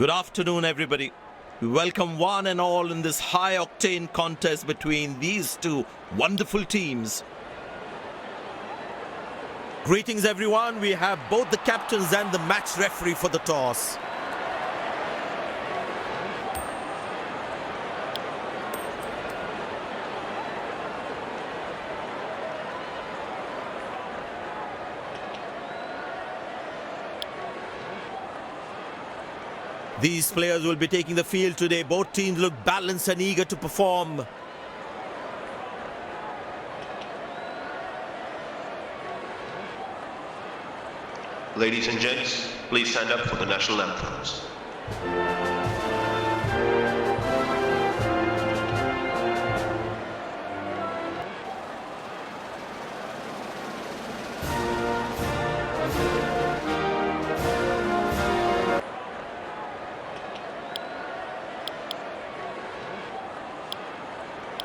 Good afternoon, everybody. We welcome one and all in this high-octane contest between these two wonderful teams. Greetings, everyone. We have both the captains and the match referee for the toss. These players will be taking the field today. Both teams look balanced and eager to perform. Ladies and gents, please stand up for the national anthems.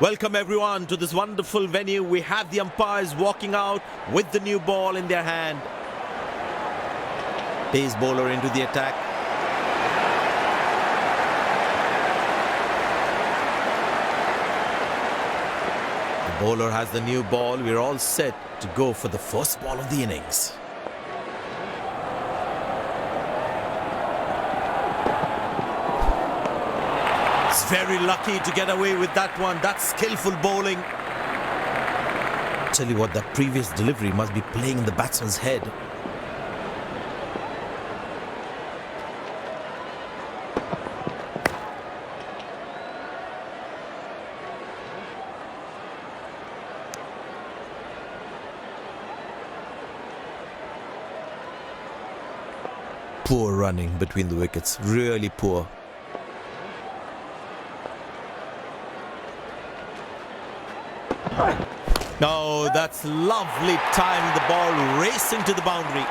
Welcome everyone to this wonderful venue. We have the umpires walking out with the new ball in their hand. Pace bowler into the attack. The bowler has the new ball. We're all set to go for the first ball of the innings. He's very lucky to get away with that one. That's skillful bowling. Tell you what, that previous delivery must be playing in the batsman's head. Poor running between the wickets, really poor. No, that's lovely timing, the ball racing to the boundary.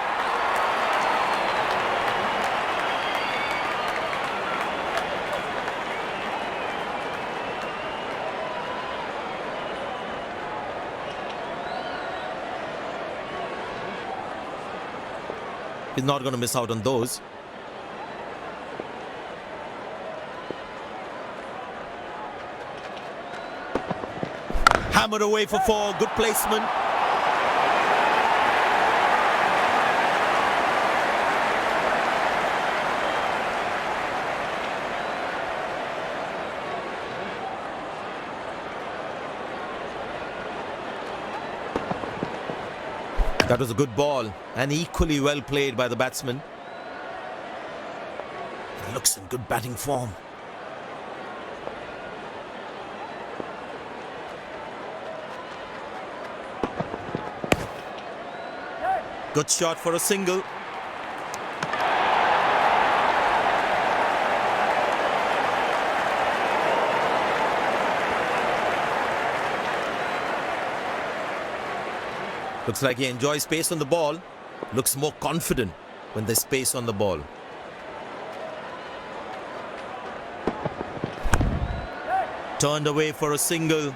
He's not going to miss out on those. Hammered away for four. Good placement. That was a good ball and equally well played by the batsman. It looks in good batting form. Good shot for a single. Looks like he enjoys space on the ball. Looks more confident when there's space on the ball. Turned away for a single.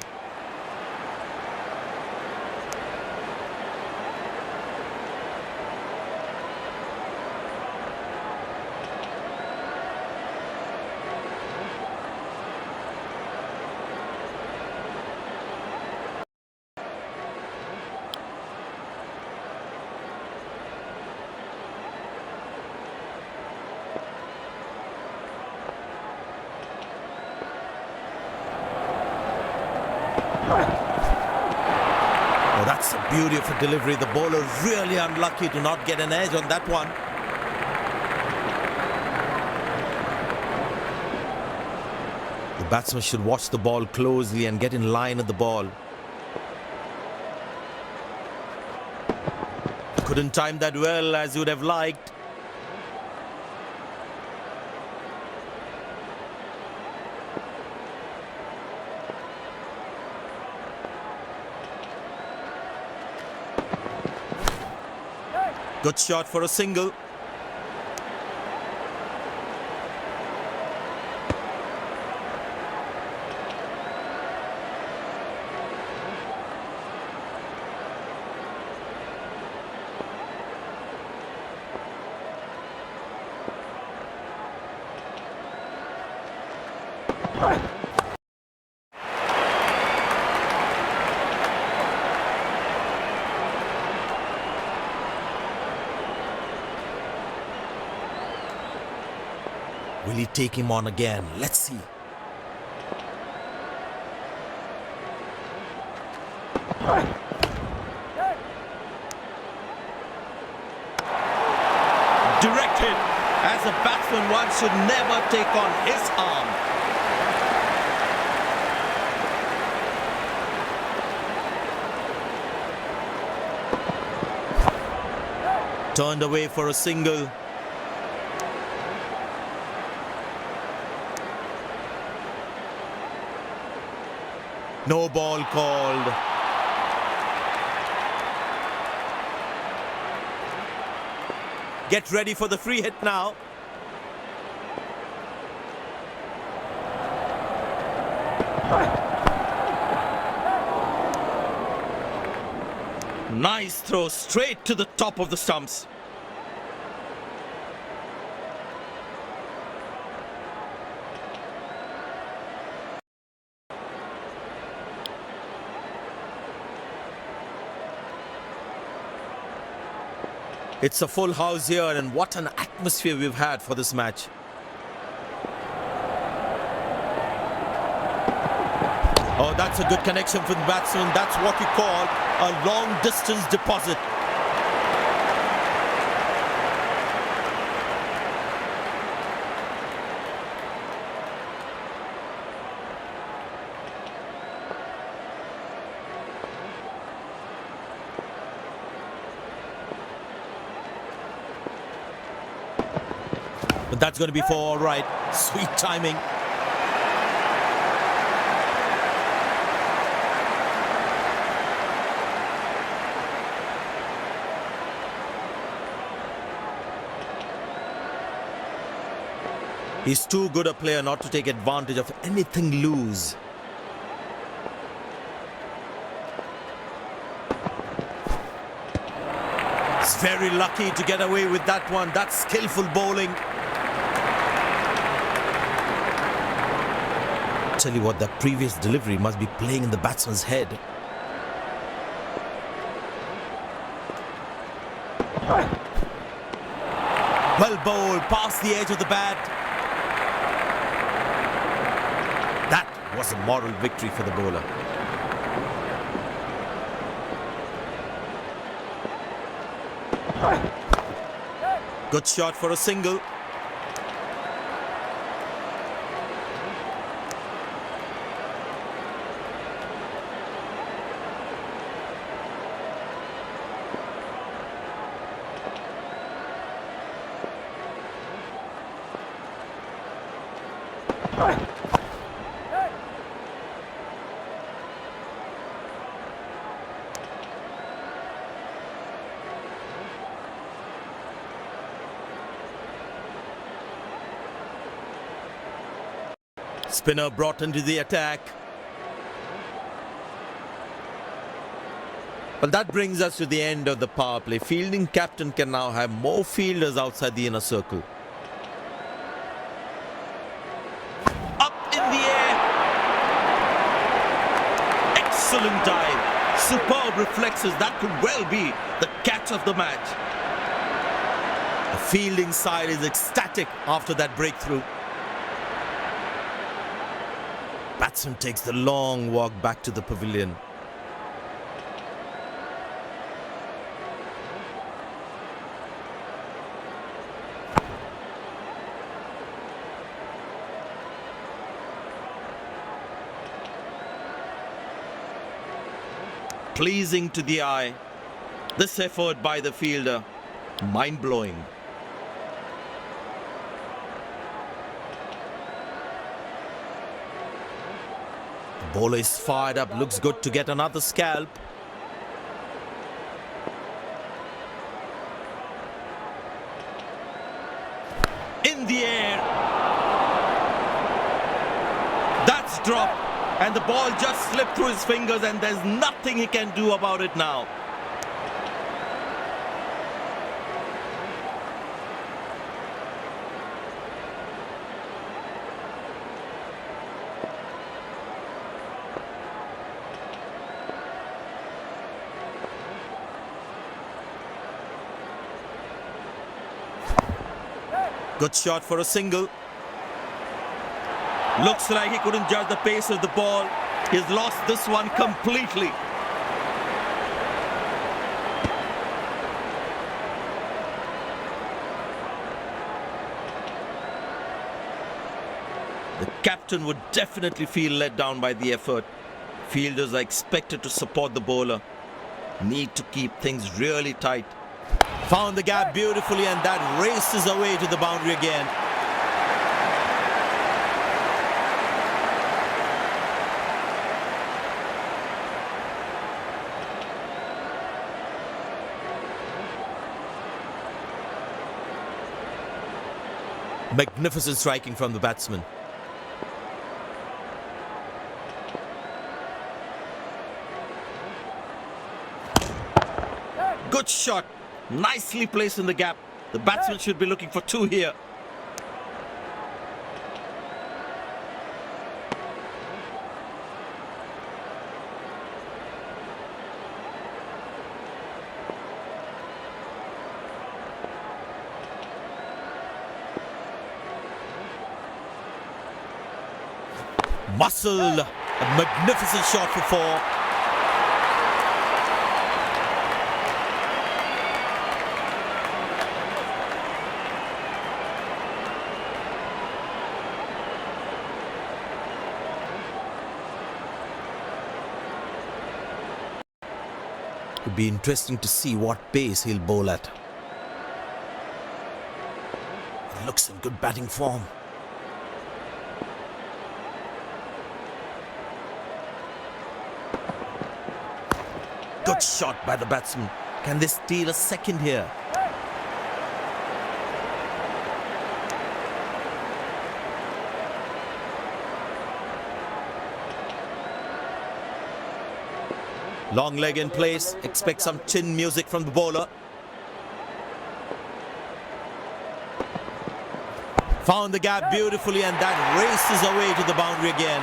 Oh, that's the beauty of a delivery. The bowler really unlucky to not get an edge on that one. The batsman should watch the ball closely and get in line at the ball. Couldn't time that well as you would have liked. Good shot for a single. Will he take him on again? Let's see. Direct hit. As a batsman, one should never take on his arm. Turned away for a single. No ball called. Get ready for the free hit now. Nice throw straight to the top of the stumps. It's a full house here, and what an atmosphere we've had for this match. Oh, that's a good connection from the batsman. That's what we call a long distance deposit. But that's going to be for all right. Sweet timing. He's too good a player not to take advantage of anything loose. He's very lucky to get away with that one. That's skillful bowling. Tell you what, that previous delivery must be playing in the batsman's head. Well bowled, past the edge of the bat. That was a moral victory for the bowler. Good shot for a single. Spinner brought into the attack. Well, that brings us to the end of the power play. Fielding captain can now have more fielders outside the inner circle. Up in the air. Excellent dive. Superb reflexes. That could well be the catch of the match. The fielding side is ecstatic after that breakthrough. Batsman takes the long walk back to the pavilion. Pleasing to the eye. This effort by the fielder, mind-blowing. The bowler is fired up, looks good to get another scalp. In the air. That's dropped. And the ball just slipped through his fingers, and there's nothing he can do about it now. Good shot for a single. Looks like he couldn't judge the pace of the ball. He's lost this one completely. The captain would definitely feel let down by the effort. Fielders are expected to support the bowler. Need to keep things really tight. Found the gap beautifully, and that races away to the boundary again. Magnificent striking from the batsman. Good shot. Nicely placed in the gap. The batsman should be looking for two here. Muscle. A magnificent shot for four. It'd be interesting to see what pace he'll bowl at. He looks in good batting form. Good shot by the batsman. Can they steal a second here? Long leg in place. Expect some chin music from the bowler. Found the gap beautifully, and that races away to the boundary again.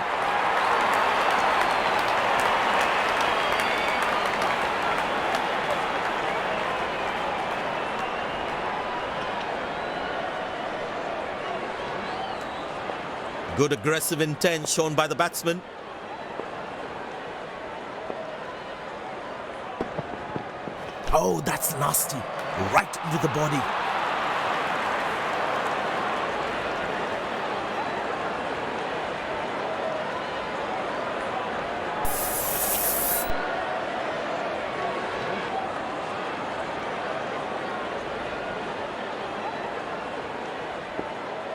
Good aggressive intent shown by the batsman. Oh, that's nasty. Right into the body.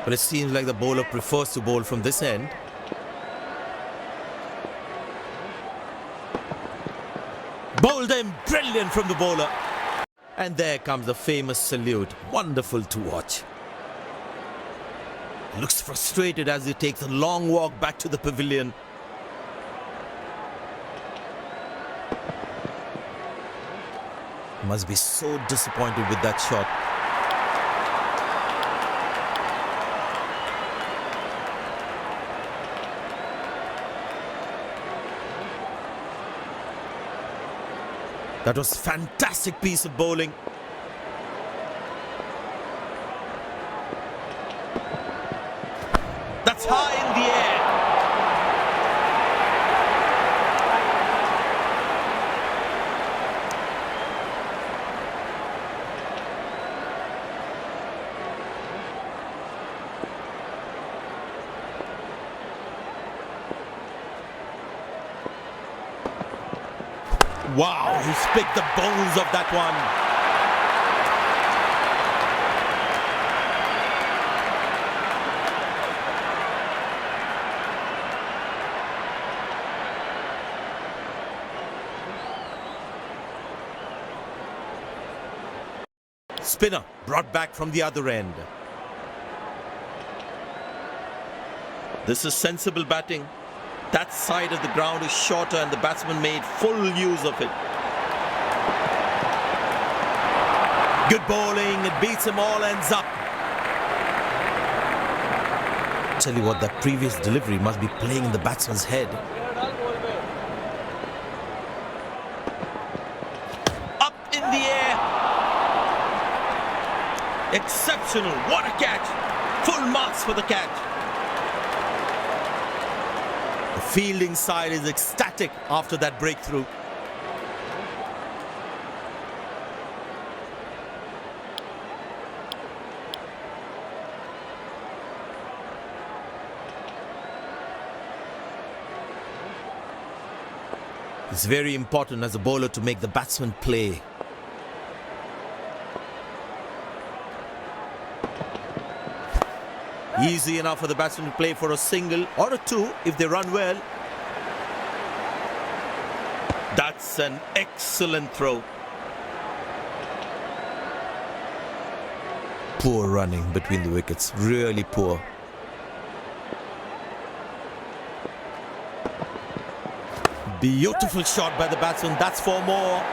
But it seems like the bowler prefers to bowl from this end. Bowled him, brilliant from the bowler. And there comes the famous salute. Wonderful to watch. Looks frustrated as he takes a long walk back to the pavilion. Must be so disappointed with that shot. That was a fantastic piece of bowling. That's high in the air. Wow, he's picked the bones of that one. Spinner brought back from the other end. This is sensible batting. That side of the ground is shorter and the batsman made full use of it. Good bowling, it beats him all ends up. Tell you what, that previous delivery must be playing in the batsman's head. Up in the air. Exceptional, what a catch. Full marks for the catch. The fielding side is ecstatic after that breakthrough. It's very important as a bowler to make the batsman play. Easy enough for the batsman to play for a single or a two if they run well. That's an excellent throw. Poor running between the wickets, really poor. Beautiful shot by the batsman, that's 4 more.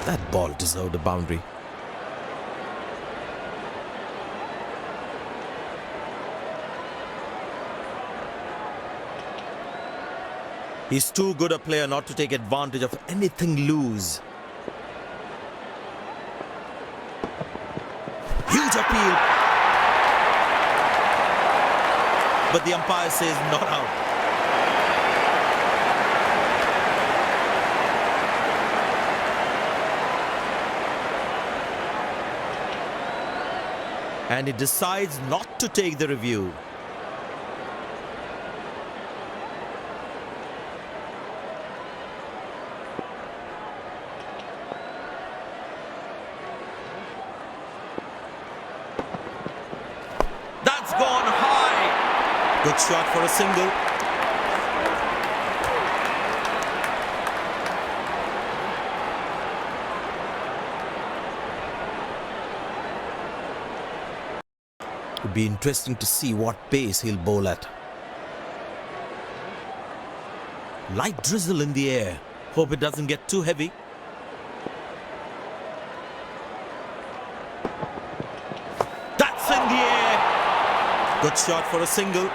That ball deserved a boundary. He's too good a player not to take advantage of anything loose. Huge appeal. But the umpire says not out. And he decides not to take the review. That's gone high. Good shot for a single. It'd be interesting to see what pace he'll bowl at. Light drizzle in the air. Hope it doesn't get too heavy. That's in the air. Good shot for a single.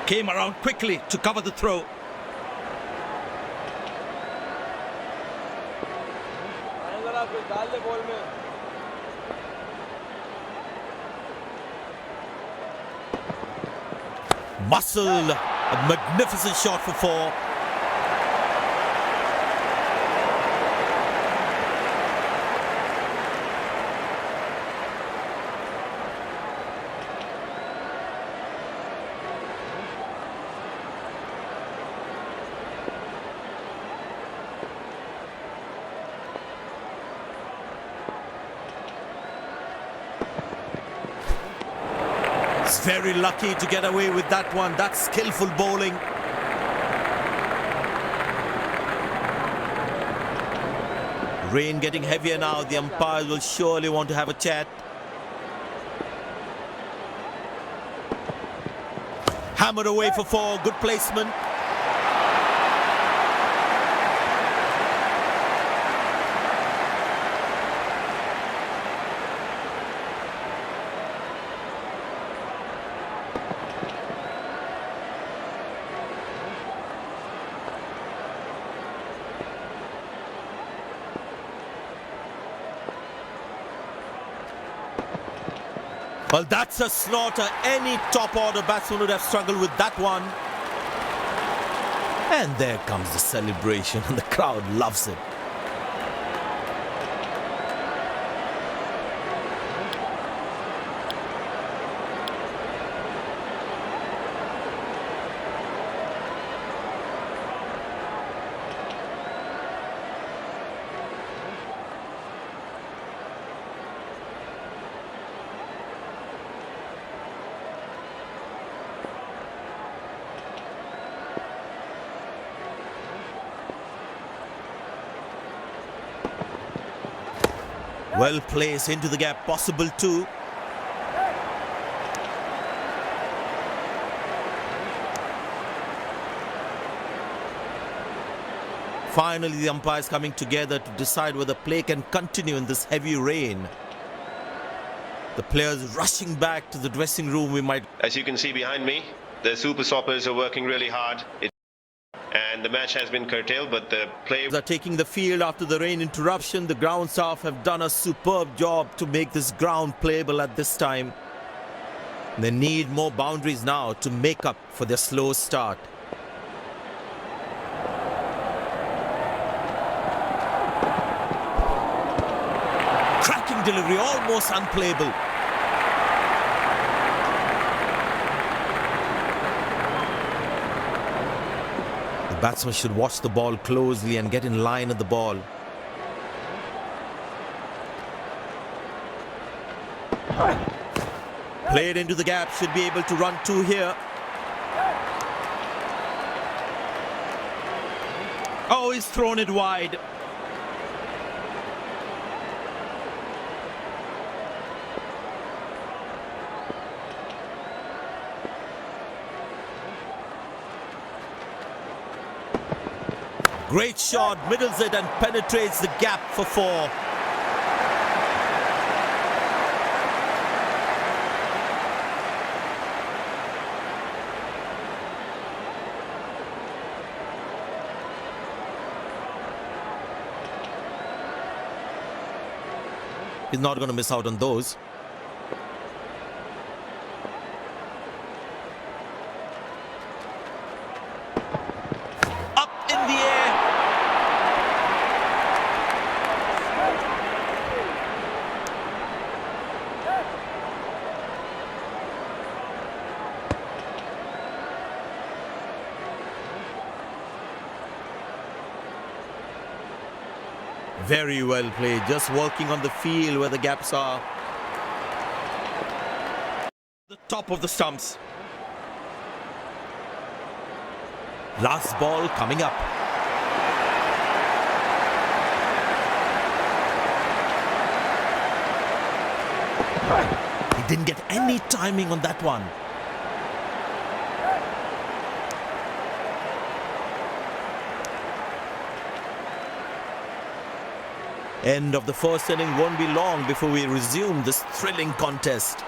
Came around quickly to cover the throw. Muscle, a magnificent shot for 4. Very lucky to get away with that one. That's skillful bowling. Rain getting heavier now. The umpires will surely want to have a chat. Hammered away for 4. Good placement. Well, that's a slaughter. Any top-order batsman would have struggled with that one. And there comes the celebration, and the crowd loves it. Well placed into the gap, possible too. Finally, the umpires coming together to decide whether play can continue in this heavy rain. The players rushing back to the dressing room. We might. As you can see behind me, the Super Soppers are working really hard. And the match has been curtailed, but the players are taking the field after the rain interruption. The ground staff have done a superb job to make this ground playable at this time. They need more boundaries now to make up for their slow start. Cracking delivery, almost unplayable. The batsman should watch the ball closely and get in line at the ball. Played into the gap, should be able to run two here. Oh, he's thrown it wide. Great shot, middles it and penetrates the gap for four. He's not going to miss out on those. Up in the air. Very well played, just working on the field where the gaps are. The top of the stumps. Last ball coming up. He didn't get any timing on that one. End of the first inning, won't be long before we resume this thrilling contest.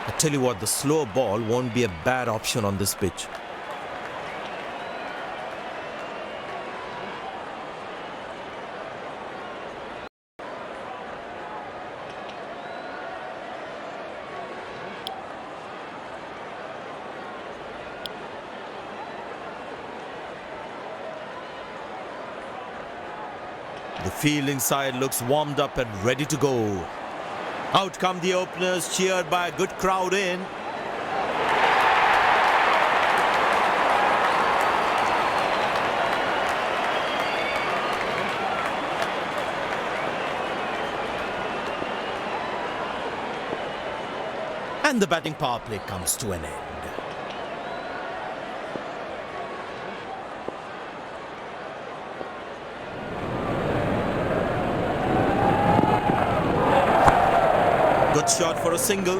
I tell you what, the slow ball won't be a bad option on this pitch. The fielding side looks warmed up and ready to go. Out come the openers, cheered by a good crowd in. And the batting power play comes to an end. Good shot for a single.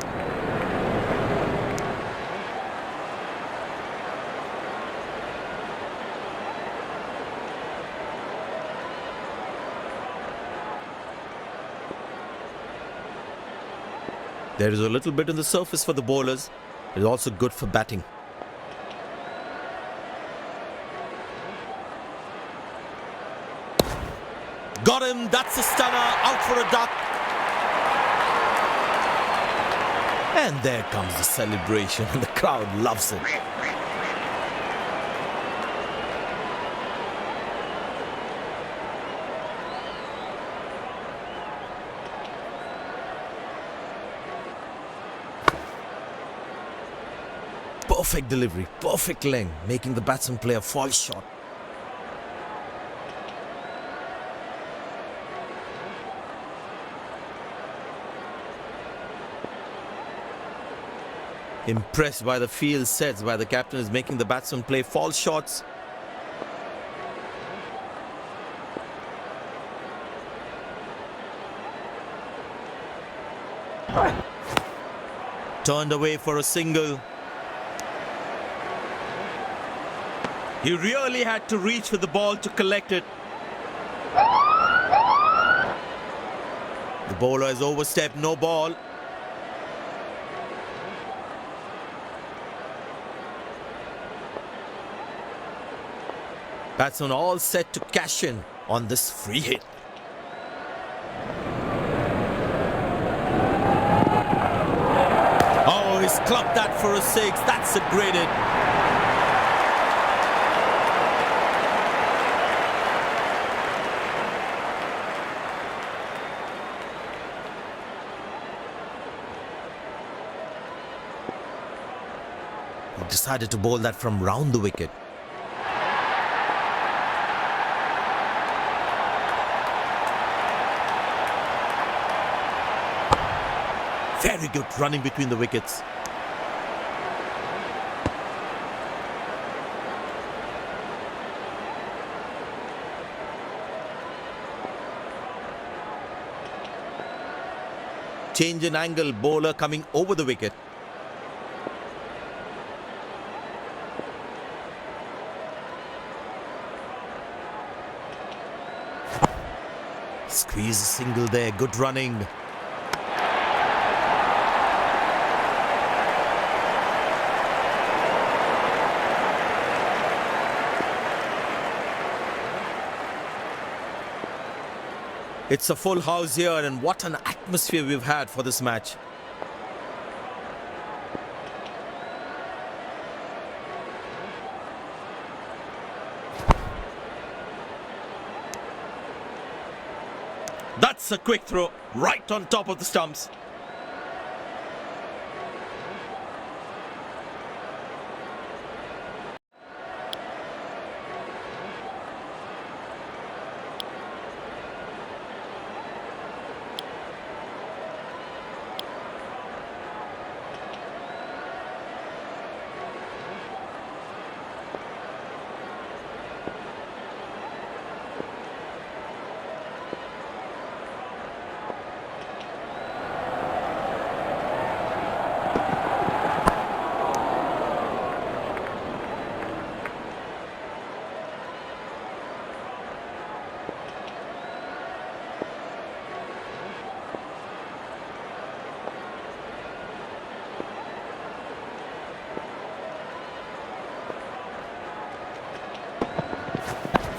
There is a little bit on the surface for the bowlers. It is also good for batting. Got him, that's a stunner, out for a duck. And there comes the celebration and the crowd loves it. Perfect delivery, perfect length, making the batsman play a false shot. Impressed by the field sets by the captain is making the batsman play false shots. Turned away for a single. He really had to reach for the ball to collect it. The bowler has overstepped, no ball. Batsman all set to cash in on this free hit. Oh, he's clubbed that for a six. That's a great hit. He decided to bowl that from round the wicket. Very good running between the wickets. Change in angle, bowler coming over the wicket. Squeeze a single there, good running. It's a full house here, and what an atmosphere we've had for this match. That's a quick throw, right on top of the stumps.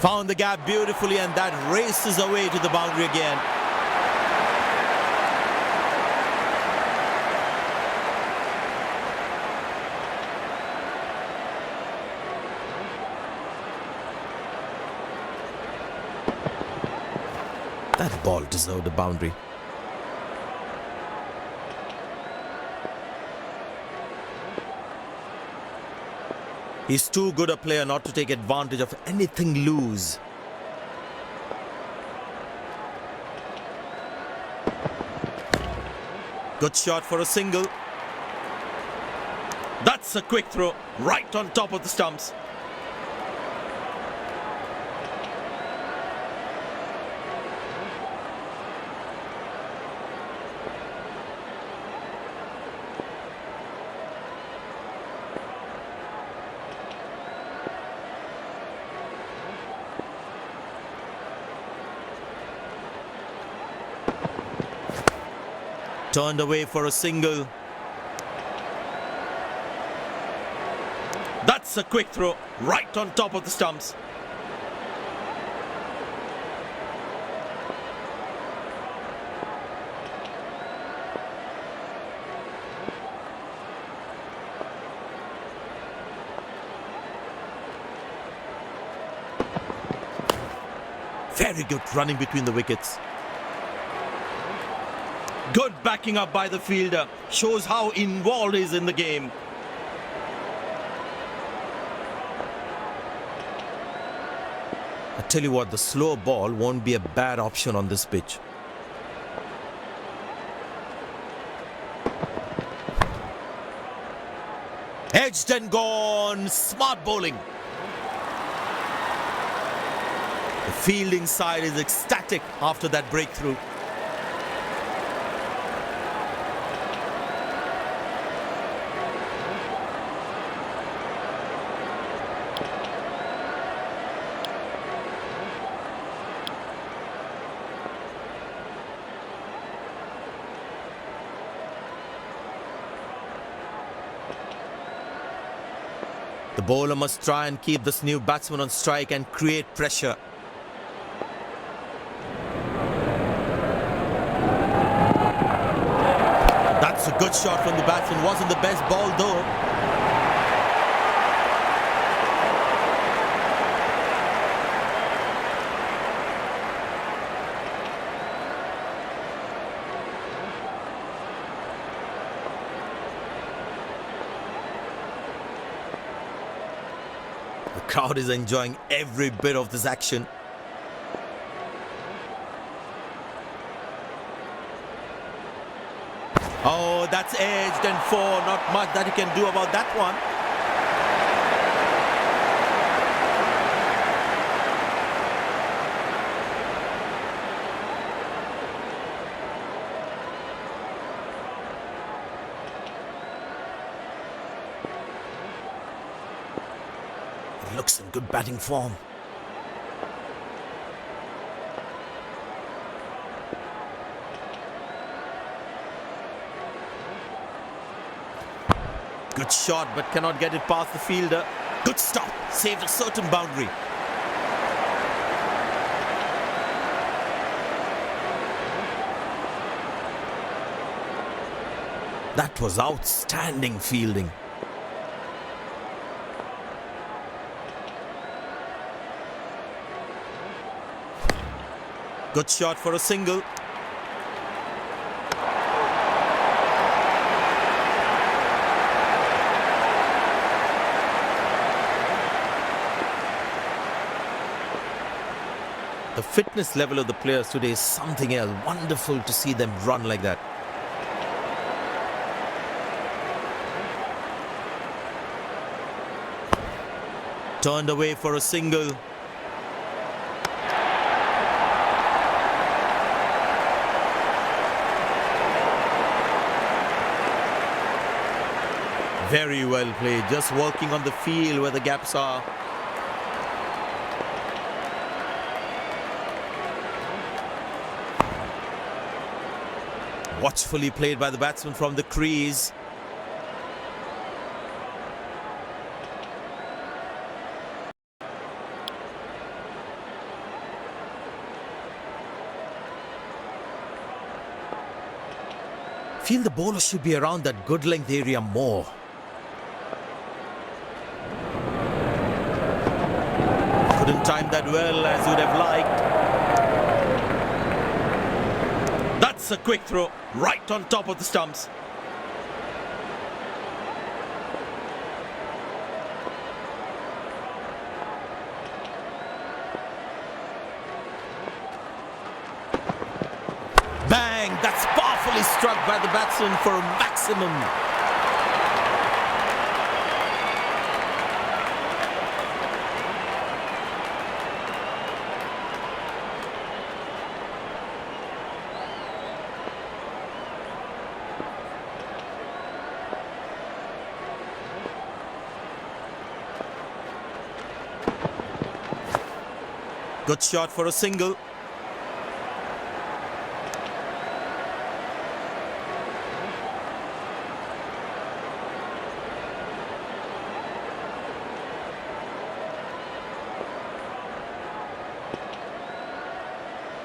Found the gap beautifully, and that races away to the boundary again. That ball deserved a boundary. He's too good a player not to take advantage of anything loose. Good shot for a single. That's a quick throw, right on top of the stumps. Turned away for a single. That's a quick throw, right on top of the stumps. Very good running between the wickets. Good backing up by the fielder. Shows how involved he is in the game. I tell you what, the slow ball won't be a bad option on this pitch. Edged and gone. Smart bowling. The fielding side is ecstatic after that breakthrough. The bowler must try and keep this new batsman on strike and create pressure. That's a good shot from the batsman. Wasn't the best ball though. The crowd is enjoying every bit of this action. Oh, that's edged and four. Not much that you can do about that one. It looks in good batting form. Good shot, but cannot get it past the fielder. Good stop, saved a certain boundary. That was outstanding fielding. Good shot for a single. The fitness level of the players today is something else. Wonderful to see them run like that. Turned away for a single. Very well played. Just working on the field where the gaps are. Watchfully played by the batsman from the crease. Feel the bowler should be around that good length area more. Couldn't time that well as you'd have liked. That's a quick throw, right on top of the stumps. Bang! That's powerfully struck by the batsman for a maximum. Good shot for a single.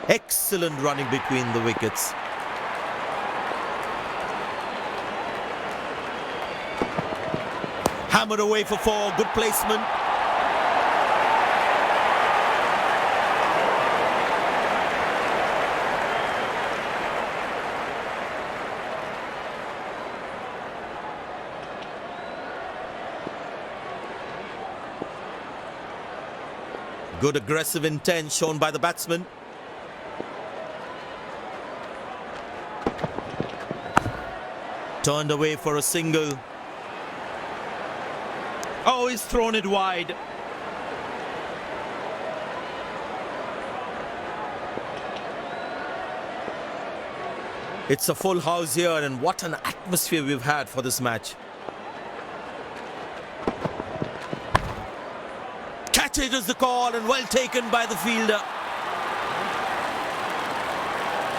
Excellent running between the wickets. Hammered away for four. Good placement. Good aggressive intent shown by the batsman. Turned away for a single. Oh, he's thrown it wide. It's a full house here, and what an atmosphere we've had for this match. Catch it is the call, and well taken by the fielder.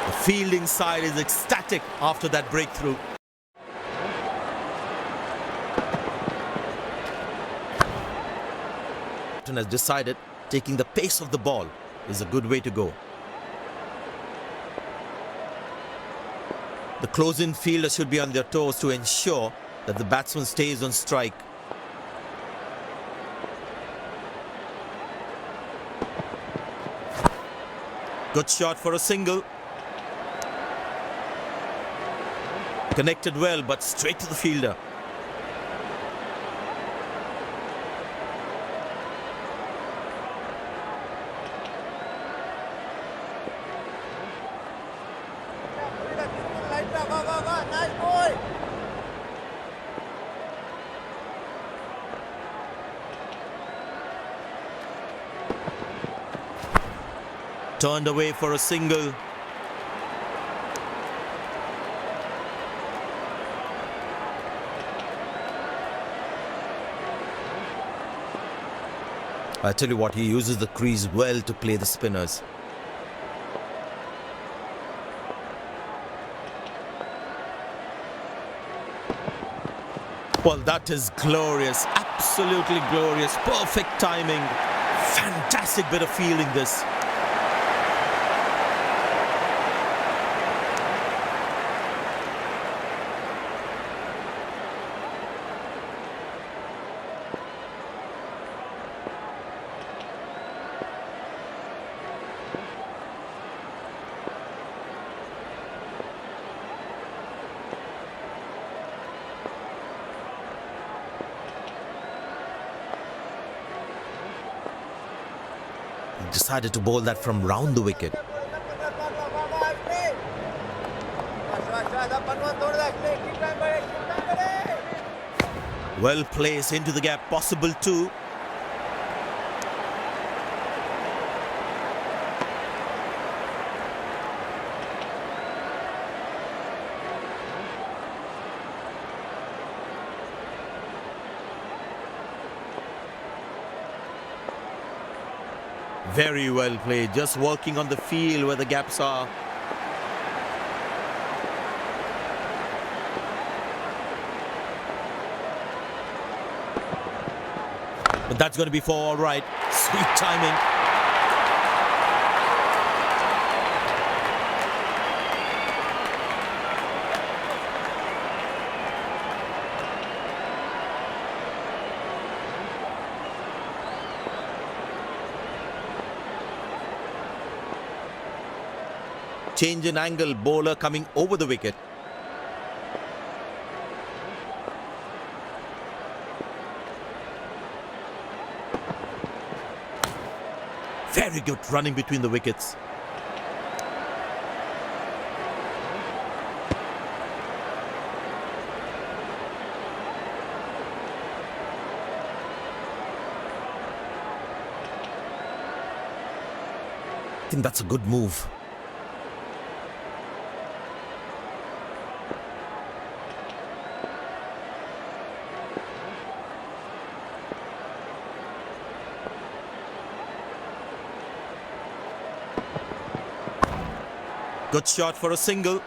The fielding side is ecstatic after that breakthrough. captain has decided taking the pace of the ball is a good way to go. The close-in fielder should be on their toes to ensure that the batsman stays on strike. Good shot for a single. Connected well, but straight to the fielder. Turned away for a single. I tell you what, he uses the crease well to play the spinners. Well, that is glorious, absolutely glorious, perfect timing, fantastic bit of fielding this. Decided to bowl that from round the wicket. Well placed into the gap, possible too. Very well played, just working on the field where the gaps are. But that's going to be for all right. Sweet timing. Change in angle, bowler coming over the wicket. Very good running between the wickets. I think that's a good move. Good shot for a single.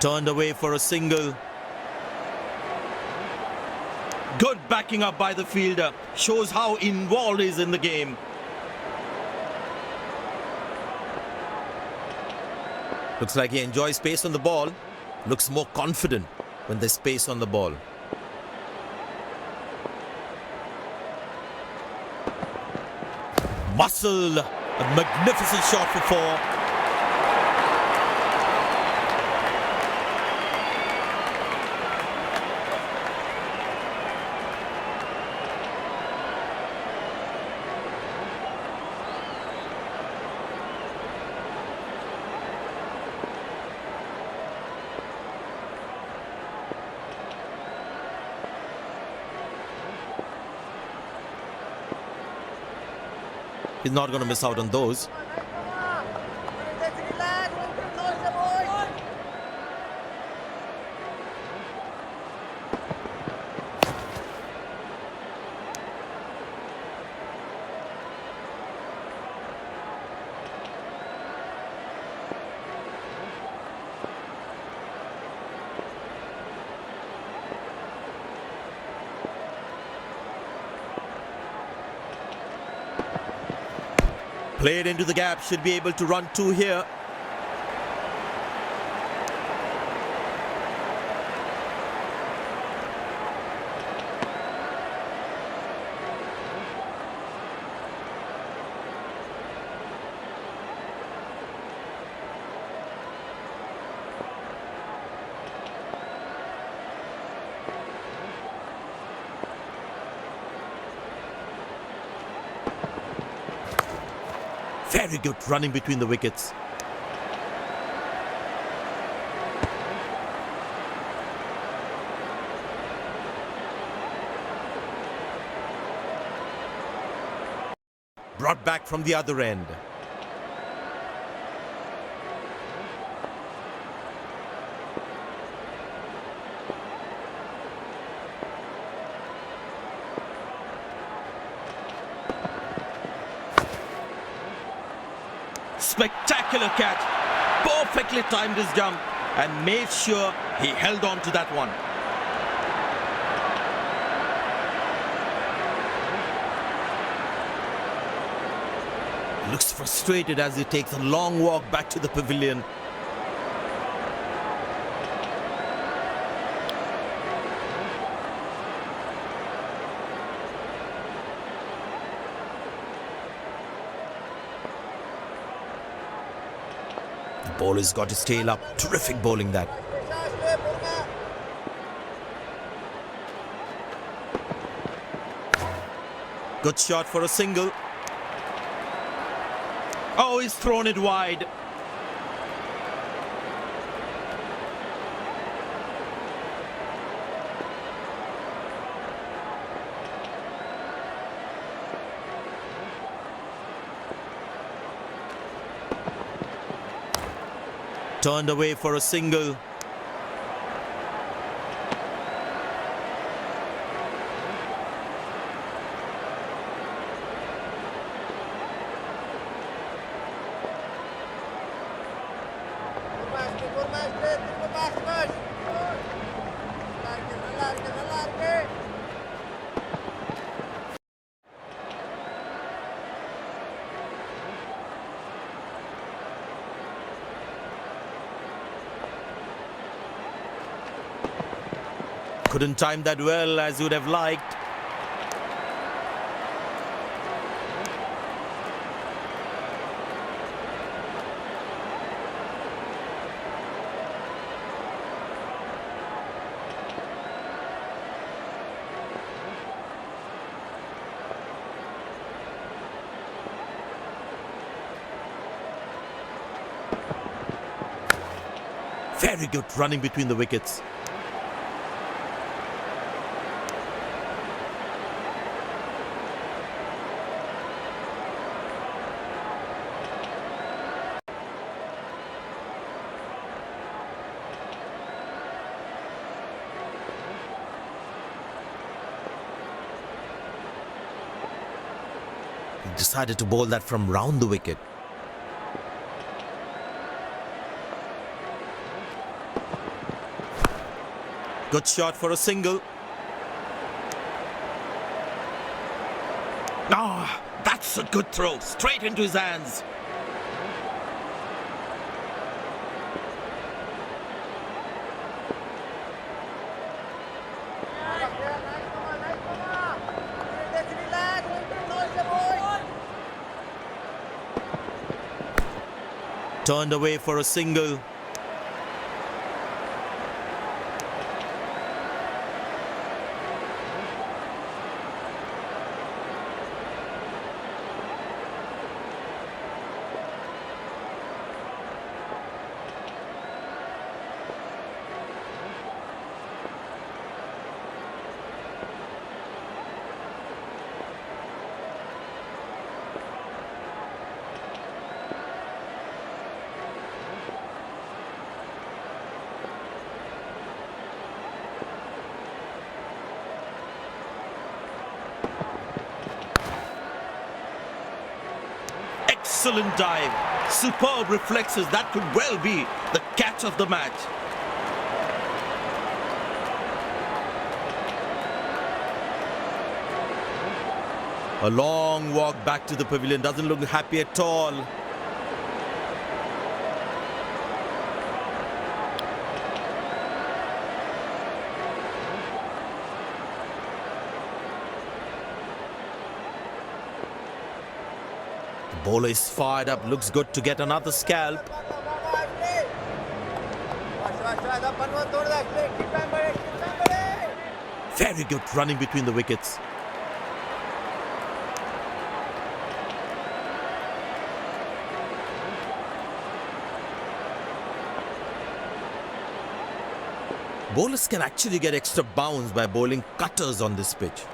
Turned away for a single. Good backing up by the fielder. Shows how involved he is in the game. Looks like he enjoys space on the ball. Looks more confident when there's space on the ball. Muscle. A magnificent shot for four. He's not going to miss out on those. Played into the gap, should be able to run two here. Very good running between the wickets. Brought back from the other end. Spectacular catch. Perfectly timed his jump and made sure he held on to that one. Looks frustrated as he takes a long walk back to the pavilion. The bowler's got his tail up. Terrific bowling that. Good shot for a single. Oh, he's thrown it wide. Turned away for a single. Couldn't time that well as you would have liked. Very good running between the wickets. He decided to bowl that from round the wicket. Good shot for a single. Ah, that's a good throw. Straight into his hands. Turned away for a single. Excellent dive. Superb reflexes. That could well be the catch of the match. A long walk back to the pavilion. Doesn't look happy at all. The bowler is fired up. Looks good to get another scalp. Very good running between the wickets. Bowlers can actually get extra bounce by bowling cutters on this pitch.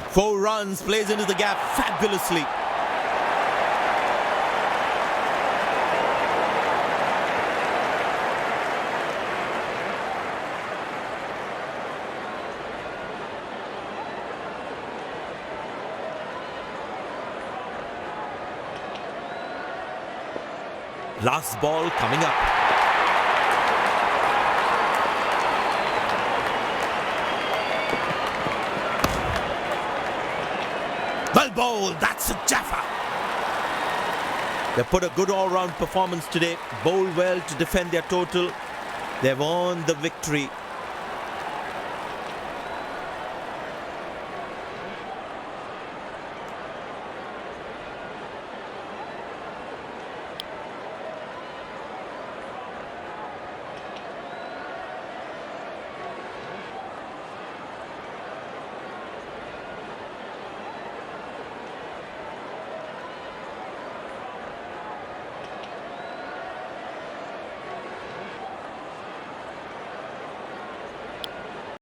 4 runs, plays into the gap fabulously. Last ball coming up. Well bowled, that's a jaffa. They put a good all-round performance today, bowled well to defend their total. They've earned the victory.